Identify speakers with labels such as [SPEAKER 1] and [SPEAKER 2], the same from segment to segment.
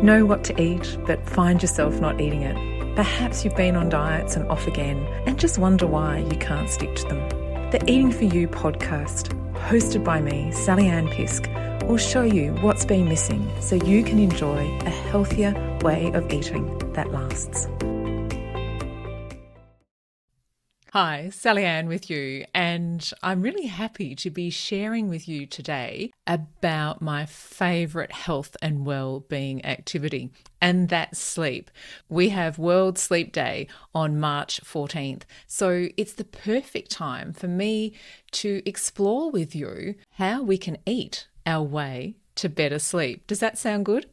[SPEAKER 1] Know what to eat, but find yourself not eating it. Perhaps you've been on diets and off again and just wonder why you can't stick to them. The Eating For You podcast, hosted by me, Sallyanne Pisk, will show you what's been missing so you can enjoy a healthier way of eating that lasts. Hi, Sallyanne with you, and I'm really happy to be sharing with you today about my favourite health and well-being activity, and that's sleep. We have World Sleep Day on March 14th, so it's the perfect time for me to explore with you how we can eat our way to better sleep. Does that sound good?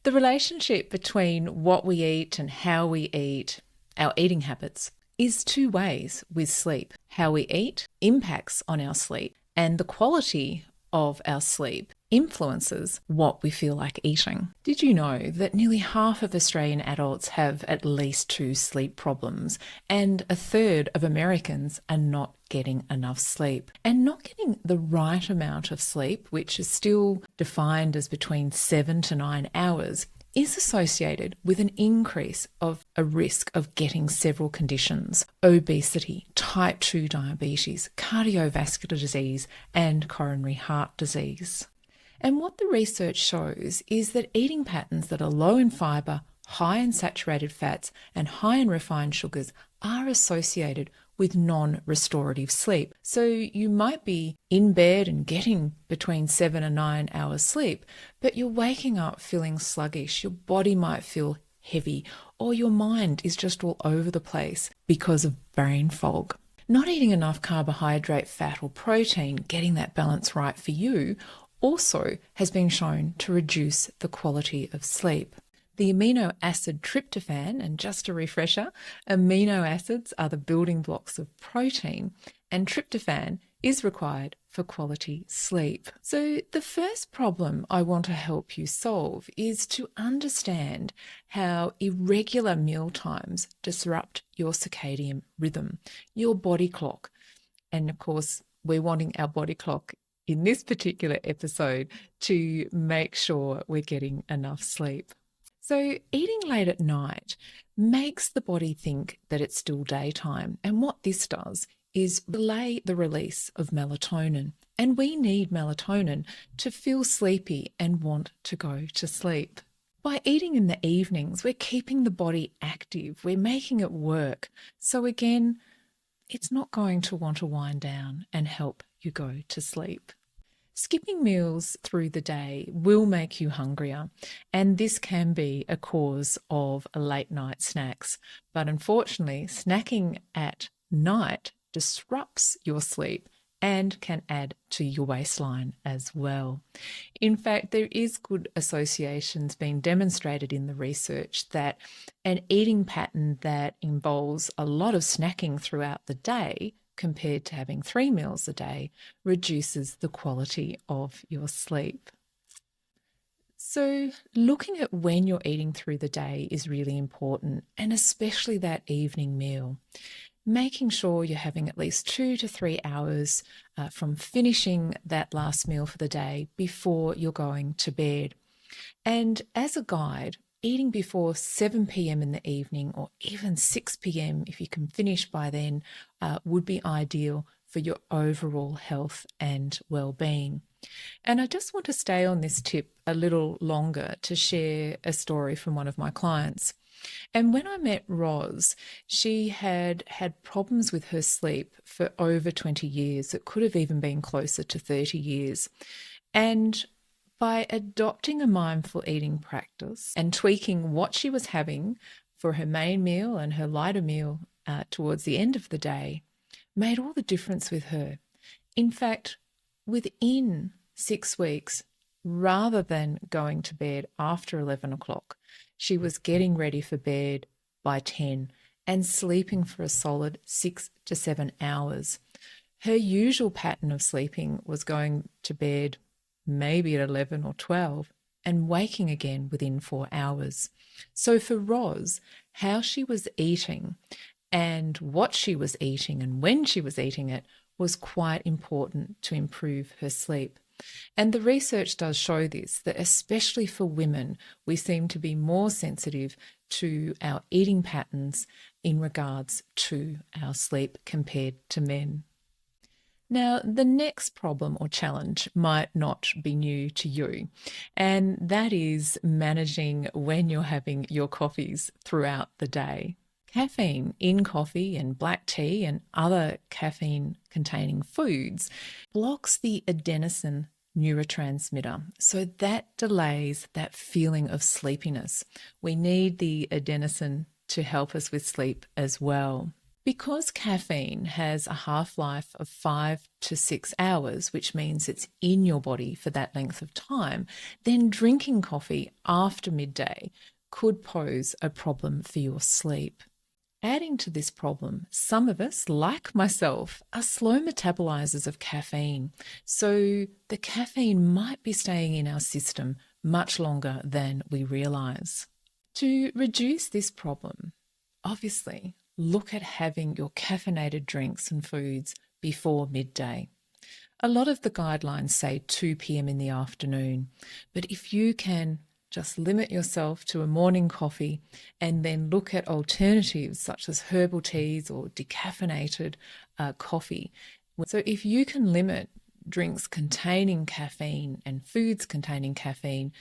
[SPEAKER 1] The relationship between what we eat and how we eat, our eating habits, is two ways with sleep. How we eat impacts on our sleep, and the quality of our sleep influences what we feel like eating. Did you know that nearly half of Australian adults have at least 2 sleep problems, and a third of Americans are not getting enough sleep? And not getting the right amount of sleep, which is still defined as between 7 to 9 hours, is associated with an increase of a risk of getting several conditions: obesity, type 2 diabetes, cardiovascular disease, and coronary heart disease. And what the research shows is that eating patterns that are low in fibre, high in saturated fats, and high in refined sugars are associated with non-restorative sleep. So you might be in bed and getting between 7 and 9 hours sleep, but you're waking up feeling sluggish, your body might feel heavy, or your mind is just all over the place because of brain fog. Not eating enough carbohydrate, fat, or protein, getting that balance right for you, also has been shown to reduce the quality of sleep. The amino acid tryptophan, and just a refresher, amino acids are the building blocks of protein, and tryptophan is required for quality sleep. So the first problem I want to help you solve is to understand how irregular meal times disrupt your circadian rhythm, your body clock. And of course, we're wanting our body clock in this particular episode to make sure we're getting enough sleep. So eating late at night makes the body think that it's still daytime. And what this does is delay the release of melatonin. And we need melatonin to feel sleepy and want to go to sleep. By eating in the evenings, we're keeping the body active. We're making it work. So again, it's not going to want to wind down and help you go to sleep. Skipping meals through the day will make you hungrier, and this can be a cause of late night snacks. But unfortunately, snacking at night disrupts your sleep and can add to your waistline as well. In fact, there is good associations being demonstrated in the research that an eating pattern that involves a lot of snacking throughout the day compared to having 3 meals a day reduces the quality of your sleep. So looking at when you're eating through the day is really important, and especially that evening meal. Making sure you're having at least 2 to 3 hours from finishing that last meal for the day before you're going to bed. And as a guide, eating before 7 p.m. in the evening, or even 6 p.m. if you can finish by then, would be ideal for your overall health and well-being. And I just want to stay on this tip a little longer to share a story from one of my clients. And when I met Roz, she had had problems with her sleep for over 20 years. It could have even been closer to 30 years. And by adopting a mindful eating practice and tweaking what she was having for her main meal and her lighter meal towards the end of the day, made all the difference with her. In fact, within 6 weeks, rather than going to bed after 11 o'clock, she was getting ready for bed by 10 and sleeping for a solid 6 to 7 hours. Her usual pattern of sleeping was going to bed maybe at 11 or 12 and waking again within 4 hours. So for Roz, how she was eating and what she was eating and when she was eating it was quite important to improve her sleep. And the research does show this, that especially for women, we seem to be more sensitive to our eating patterns in regards to our sleep compared to men. Now, the next problem or challenge might not be new to you, and that is managing when you're having your coffees throughout the day. Caffeine in coffee and black tea and other caffeine containing foods blocks the adenosine neurotransmitter. So that delays that feeling of sleepiness. We need the adenosine to help us with sleep as well. Because caffeine has a half-life of 5 to 6 hours, which means it's in your body for that length of time, then drinking coffee after midday could pose a problem for your sleep. Adding to this problem, some of us, like myself, are slow metabolizers of caffeine. So the caffeine might be staying in our system much longer than we realize. To reduce this problem, obviously, look at having your caffeinated drinks and foods before midday. A lot of the guidelines say 2 p.m. in the afternoon, but if you can just limit yourself to a morning coffee and then look at alternatives such as herbal teas or decaffeinated coffee. So if you can limit drinks containing caffeine and foods containing caffeine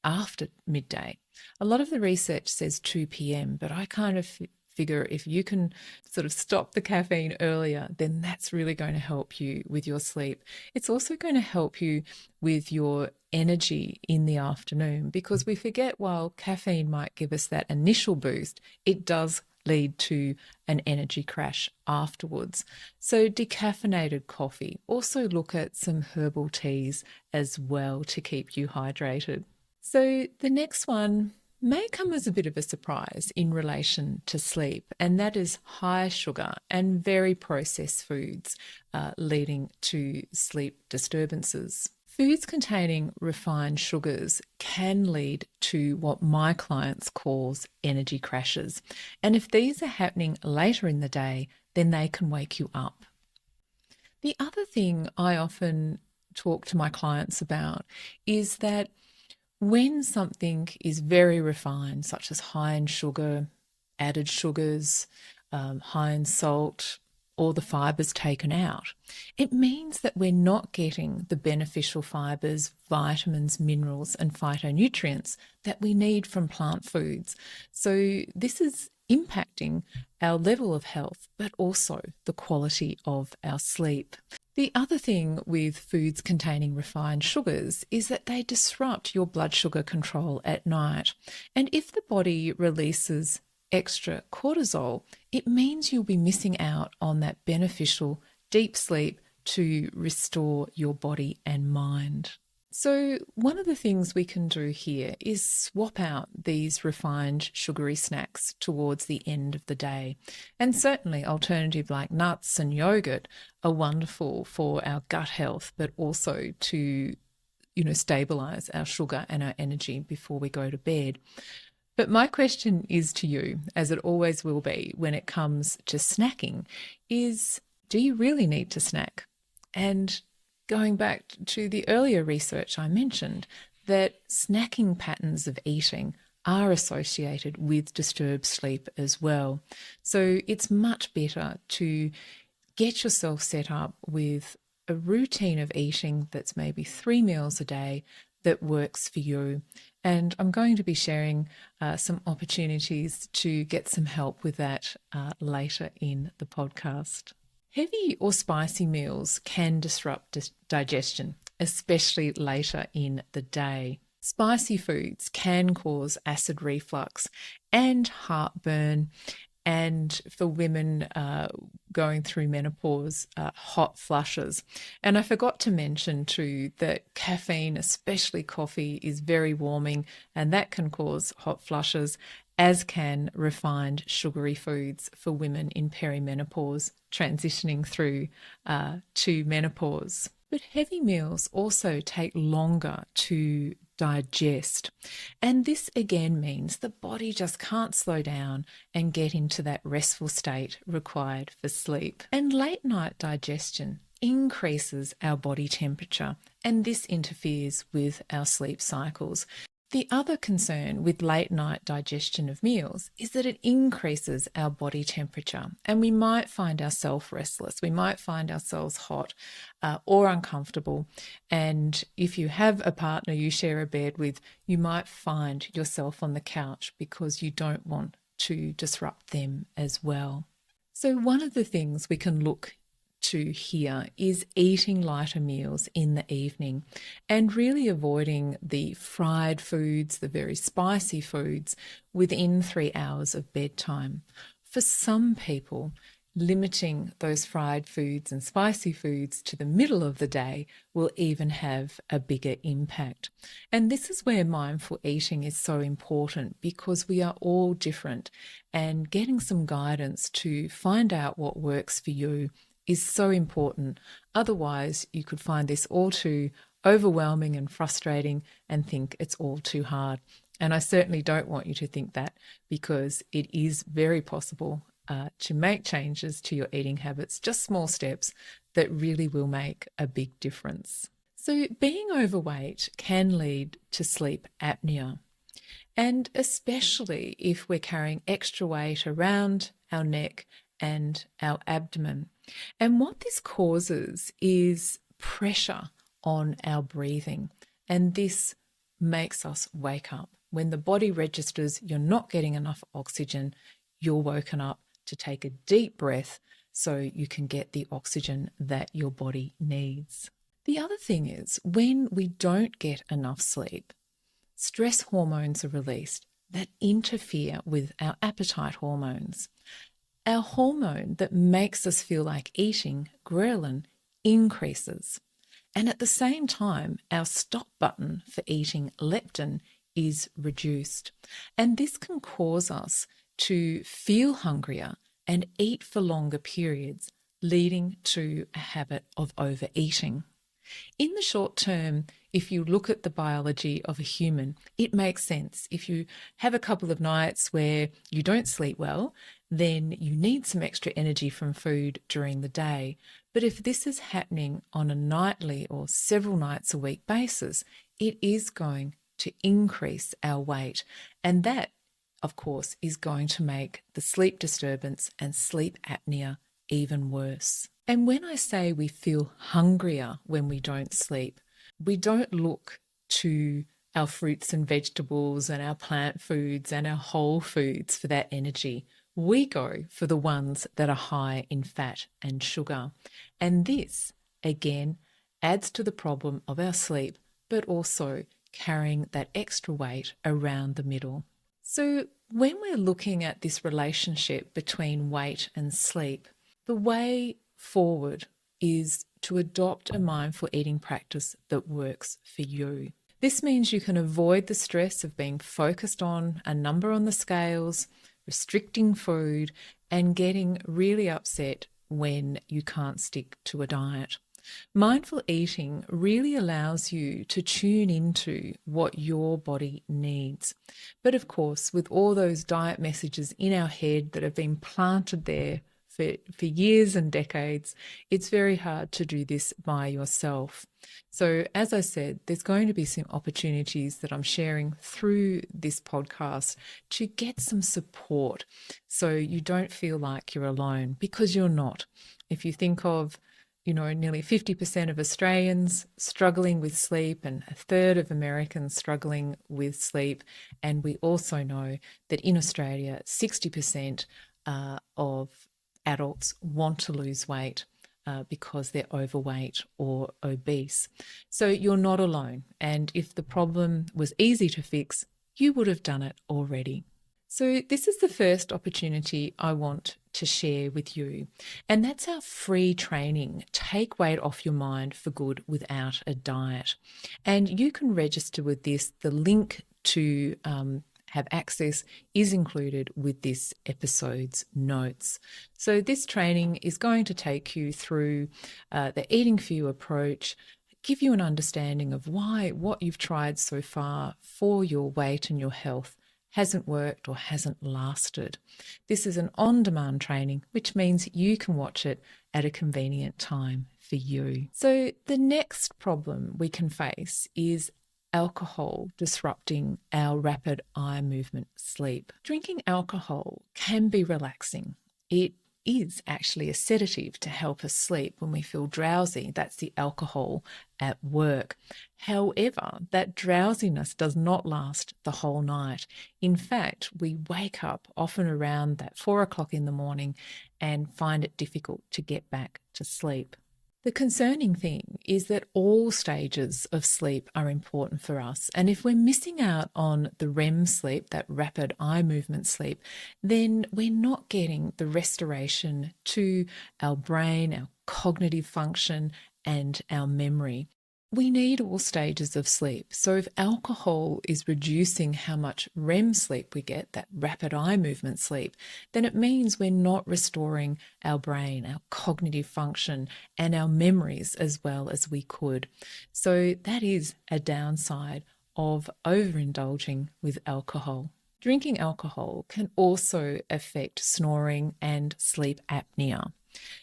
[SPEAKER 1] after midday, a lot of the research says 2 p.m., but I kind of figure if you can sort of stop the caffeine earlier, then that's really going to help you with your sleep. It's also going to help you with your energy in the afternoon, because we forget while caffeine might give us that initial boost, it does lead to an energy crash afterwards. So decaffeinated coffee. Also look at some herbal teas as well to keep you hydrated. So the next one may come as a bit of a surprise in relation to sleep, and that is high sugar and very processed foods leading to sleep disturbances. Foods containing refined sugars can lead to what my clients calls energy crashes. And if these are happening later in the day, then they can wake you up. The other thing I often talk to my clients about is that when something is very refined, such as high in sugar, added sugars, high in salt, or the fibres taken out, it means that we're not getting the beneficial fibres, vitamins, minerals, and phytonutrients that we need from plant foods. So this is impacting our level of health, but also the quality of our sleep. The other thing with foods containing refined sugars is that they disrupt your blood sugar control at night. And if the body releases extra cortisol, it means you'll be missing out on that beneficial deep sleep to restore your body and mind. So one of the things we can do here is swap out these refined sugary snacks towards the end of the day. And certainly alternative like nuts and yogurt are wonderful for our gut health, but also to, stabilize our sugar and our energy before we go to bed. But my question is to you, as it always will be when it comes to snacking, is do you really need to snack? And going back to the earlier research I mentioned, that snacking patterns of eating are associated with disturbed sleep as well. So it's much better to get yourself set up with a routine of eating that's maybe 3 meals a day that works for you. And I'm going to be sharing some opportunities to get some help with that later in the podcast. Heavy or spicy meals can disrupt digestion, especially later in the day. Spicy foods can cause acid reflux and heartburn, and for women going through menopause, hot flushes. And I forgot to mention too that caffeine, especially coffee, is very warming, and that can cause hot flushes, as can refined sugary foods for women in perimenopause transitioning through to menopause. But heavy meals also take longer to digest. And this again means the body just can't slow down and get into that restful state required for sleep. And late night digestion increases our body temperature, and this interferes with our sleep cycles. The other concern with late night digestion of meals is that it increases our body temperature, and we might find ourselves restless. We might find ourselves hot or uncomfortable. And if you have a partner you share a bed with, you might find yourself on the couch because you don't want to disrupt them as well. So one of the things we can look to here is eating lighter meals in the evening and really avoiding the fried foods, the very spicy foods within 3 hours of bedtime. For some people, limiting those fried foods and spicy foods to the middle of the day will even have a bigger impact. And this is where mindful eating is so important, because we are all different, and getting some guidance to find out what works for you is so important. Otherwise, you could find this all too overwhelming and frustrating and think it's all too hard. And I certainly don't want you to think that, because it is very possible to make changes to your eating habits, just small steps that really will make a big difference. So being overweight can lead to sleep apnea, and especially if we're carrying extra weight around our neck and our abdomen. And what this causes is pressure on our breathing, and this makes us wake up. When the body registers you're not getting enough oxygen, you're woken up to take a deep breath so you can get the oxygen that your body needs. The other thing is, when we don't get enough sleep, stress hormones are released that interfere with our appetite hormones. Our hormone that makes us feel like eating, ghrelin, increases. And at the same time, our stop button for eating, leptin, is reduced. And this can cause us to feel hungrier and eat for longer periods, leading to a habit of overeating. In the short term, if you look at the biology of a human, it makes sense. If you have a couple of nights where you don't sleep well, then you need some extra energy from food during the day. But if this is happening on a nightly or several nights a week basis, it is going to increase our weight. And that, of course, is going to make the sleep disturbance and sleep apnea even worse. And when I say we feel hungrier when we don't sleep, we don't look to our fruits and vegetables and our plant foods and our whole foods for that energy. We go for the ones that are high in fat and sugar. And this, again, adds to the problem of our sleep, but also carrying that extra weight around the middle. So when we're looking at this relationship between weight and sleep, the way forward is to adopt a mindful eating practice that works for you. This means you can avoid the stress of being focused on a number on the scales, restricting food, and getting really upset when you can't stick to a diet. Mindful eating really allows you to tune into what your body needs. But of course, with all those diet messages in our head that have been planted there for years and decades, it's very hard to do this by yourself. So as I said, there's going to be some opportunities that I'm sharing through this podcast to get some support so you don't feel like you're alone, because you're not. If you think of nearly 50% of Australians struggling with sleep and a third of Americans struggling with sleep. And we also know that in Australia, 60% of adults want to lose weight because they're overweight or obese. So you're not alone. And if the problem was easy to fix, you would have done it already. So this is the first opportunity I want to share with you, and that's our free training, Take Weight Off Your Mind for Good Without a Diet. And you can register with this. The link to have access is included with this episode's notes. So this training is going to take you through the Eating for You approach, give you an understanding of why what you've tried so far for your weight and your health hasn't worked or hasn't lasted. This is an on-demand training, which means you can watch it at a convenient time for you. So the next problem we can face is alcohol disrupting our rapid eye movement sleep. Drinking alcohol can be relaxing. It is actually a sedative to help us sleep when we feel drowsy. That's the alcohol at work. However, that drowsiness does not last the whole night. In fact, we wake up often around that 4 o'clock in the morning and find it difficult to get back to sleep. The concerning thing is that all stages of sleep are important for us. And if we're missing out on the REM sleep, that rapid eye movement sleep, then we're not getting the restoration to our brain, our cognitive function, and our memory. We need all stages of sleep. So if alcohol is reducing how much REM sleep we get, that rapid eye movement sleep, then it means we're not restoring our brain, our cognitive function, and our memories as well as we could. So that is a downside of overindulging with alcohol. Drinking alcohol can also affect snoring and sleep apnea.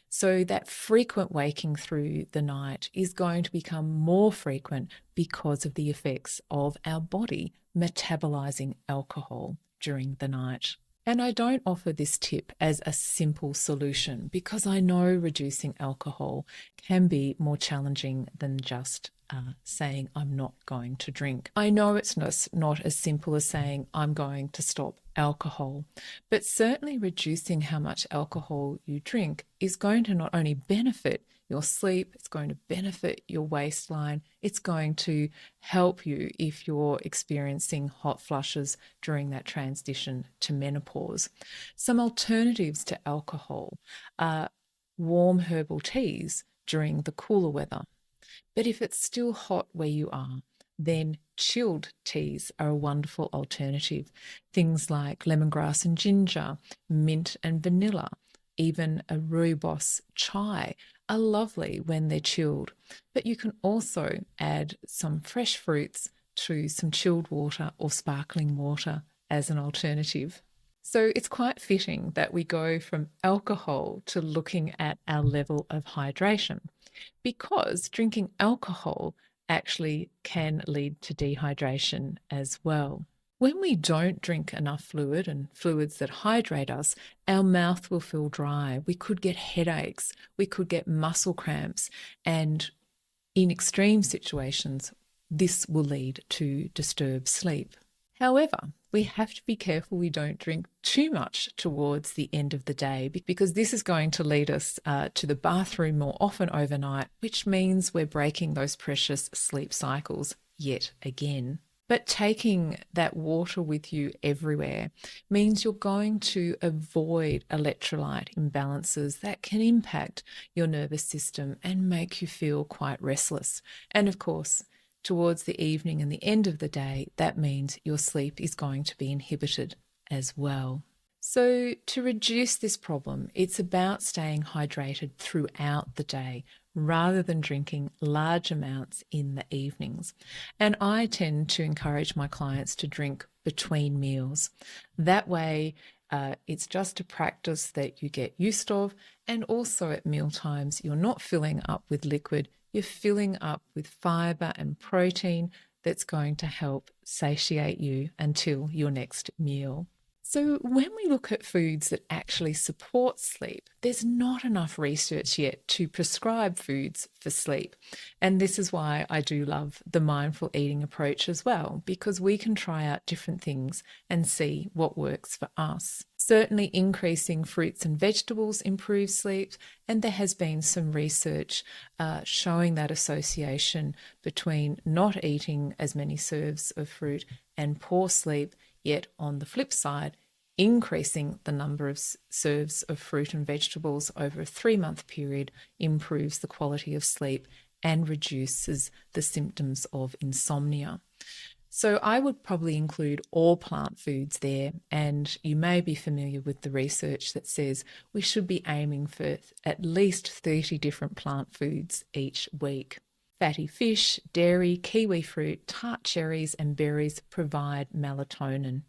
[SPEAKER 1] So that frequent waking through the night is going to become more frequent because of the effects of our body metabolizing alcohol during the night. And I don't offer this tip as a simple solution because I know reducing alcohol can be more challenging than just saying I'm not going to drink. I know it's not as simple as saying I'm going to stop alcohol, but certainly reducing how much alcohol you drink is going to not only benefit your sleep, it's going to benefit your waistline, it's going to help you if you're experiencing hot flushes during that transition to menopause. Some alternatives to alcohol are warm herbal teas during the cooler weather. But if it's still hot where you are, then chilled teas are a wonderful alternative. Things like lemongrass and ginger, mint and vanilla, even a rooibos chai are lovely when they're chilled. But you can also add some fresh fruits to some chilled water or sparkling water as an alternative. So it's quite fitting that we go from alcohol to looking at our level of hydration, because drinking alcohol actually can lead to dehydration as well. When we don't drink enough fluid and fluids that hydrate us, our mouth will feel dry. We could get headaches, we could get muscle cramps, and in extreme situations, this will lead to disturbed sleep. However, we have to be careful we don't drink too much towards the end of the day, because this is going to lead us to the bathroom more often overnight, which means we're breaking those precious sleep cycles yet again. But taking that water with you everywhere means you're going to avoid electrolyte imbalances that can impact your nervous system and make you feel quite restless. And of course, towards the evening and the end of the day, that means your sleep is going to be inhibited as well. So to reduce this problem, it's about staying hydrated throughout the day rather than drinking large amounts in the evenings. And I tend to encourage my clients to drink between meals. That way, it's just a practice that you get used of, and also at meal times, you're not filling up with liquid, you're filling up with fiber and protein that's going to help satiate you until your next meal. So when we look at foods that actually support sleep, there's not enough research yet to prescribe foods for sleep. And this is why I do love the mindful eating approach as well, because we can try out different things and see what works for us. Certainly increasing fruits and vegetables improves sleep, and there has been some research showing that association between not eating as many serves of fruit and poor sleep. Yet on the flip side, increasing the number of serves of fruit and vegetables over a 3-month period improves the quality of sleep and reduces the symptoms of insomnia. So I would probably include all plant foods there, and you may be familiar with the research that says we should be aiming for at least 30 different plant foods each week. Fatty fish, dairy, kiwi fruit, tart cherries and berries provide melatonin.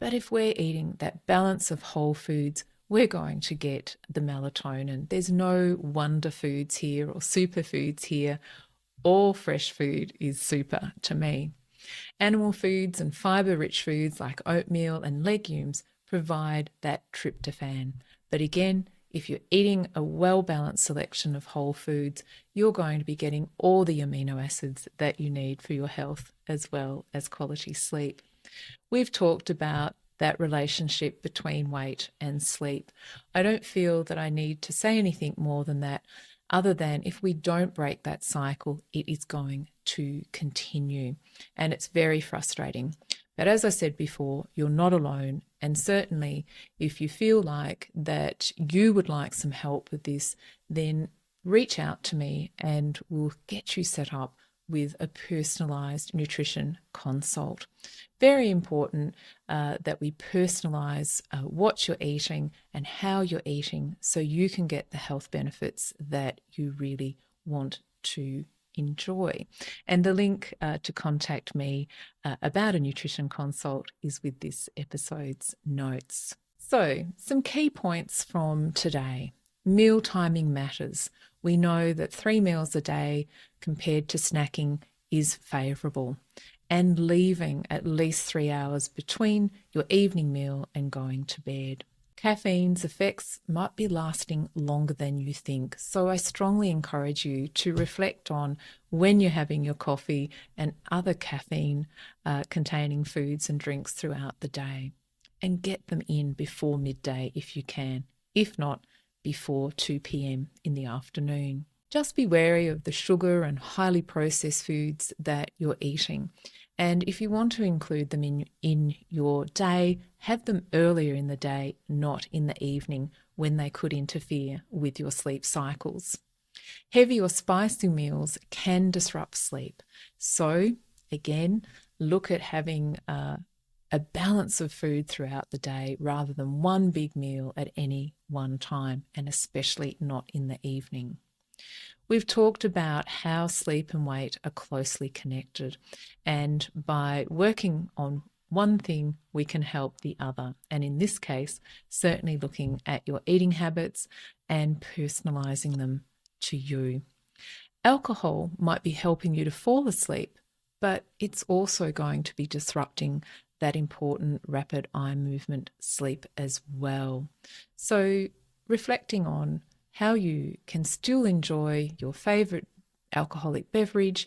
[SPEAKER 1] But if we're eating that balance of whole foods, we're going to get the melatonin. There's no wonder foods here or superfoods here. All fresh food is super to me. Animal foods and fibre-rich foods like oatmeal and legumes provide that tryptophan. But again, if you're eating a well-balanced selection of whole foods, you're going to be getting all the amino acids that you need for your health as well as quality sleep. We've talked about that relationship between weight and sleep. I don't feel that I need to say anything more than that, other than if we don't break that cycle, it is going to continue. And it's very frustrating. But as I said before, you're not alone. And certainly if you feel like that you would like some help with this, then reach out to me and we'll get you set up with a personalised nutrition consult. Very important that we personalise what you're eating and how you're eating so you can get the health benefits that you really want to enjoy. And the link to contact me about a nutrition consult is with this episode's notes. So, some key points from today. Meal timing matters. We know that 3 meals a day compared to snacking is favourable, and leaving at least 3 hours between your evening meal and going to bed. Caffeine's effects might be lasting longer than you think, so I strongly encourage you to reflect on when you're having your coffee and other caffeine containing foods and drinks throughout the day, and get them in before midday if you can, if not before 2 p.m. in the afternoon. Just be wary of the sugar and highly processed foods that you're eating. And if you want to include them in your day, have them earlier in the day, not in the evening when they could interfere with your sleep cycles. Heavy or spicy meals can disrupt sleep. So again, look at having a balance of food throughout the day rather than one big meal at any one time, and especially not in the evening. We've talked about how sleep and weight are closely connected, and by working on one thing, we can help the other. And in this case, certainly looking at your eating habits and personalising them to you. Alcohol might be helping you to fall asleep, but it's also going to be disrupting that important rapid eye movement sleep as well. So reflecting on how you can still enjoy your favourite alcoholic beverage,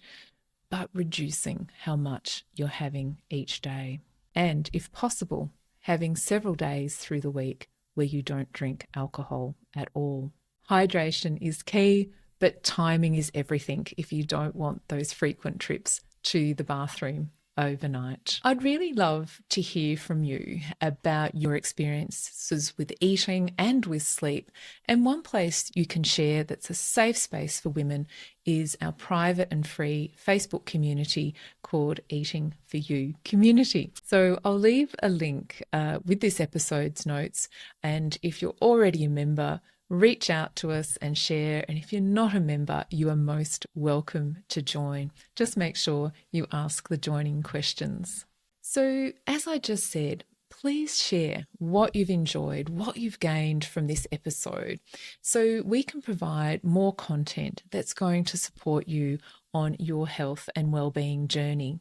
[SPEAKER 1] but reducing how much you're having each day. And if possible, having several days through the week where you don't drink alcohol at all. Hydration is key, but timing is everything if you don't want those frequent trips to the bathroom overnight. I'd really love to hear from you about your experiences with eating and with sleep. And one place you can share that's a safe space for women is our private and free Facebook community called Eating for You Community. So I'll leave a link with this episode's notes. And if you're already a member, reach out to us and share. And if you're not a member, you are most welcome to join. Just make sure you ask the joining questions. So as I just said, please share what you've enjoyed, what you've gained from this episode, so we can provide more content that's going to support you on your health and well-being journey.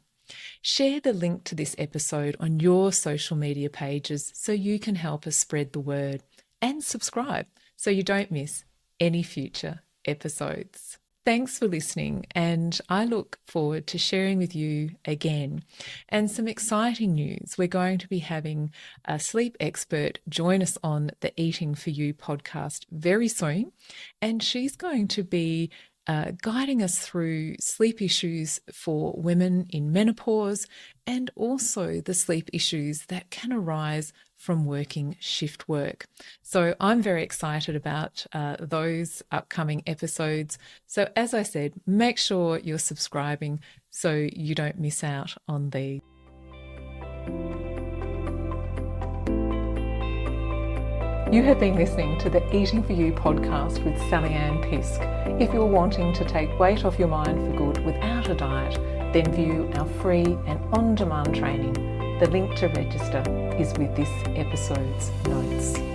[SPEAKER 1] Share the link to this episode on your social media pages so you can help us spread the word, and subscribe so you don't miss any future episodes. Thanks for listening, and I look forward to sharing with you again. And some exciting news. We're going to be having a sleep expert join us on the Eating for You podcast very soon, and she's going to be guiding us through sleep issues for women in menopause, and also the sleep issues that can arise from working shift work. So I'm very excited about those upcoming episodes. So as I said, make sure you're subscribing so you don't miss out on these. You have been listening to the Eating for You podcast with Sallyanne Pisk. If you're wanting to take weight off your mind for good without a diet, then view our free and on-demand training. The link to register is with this episode's notes.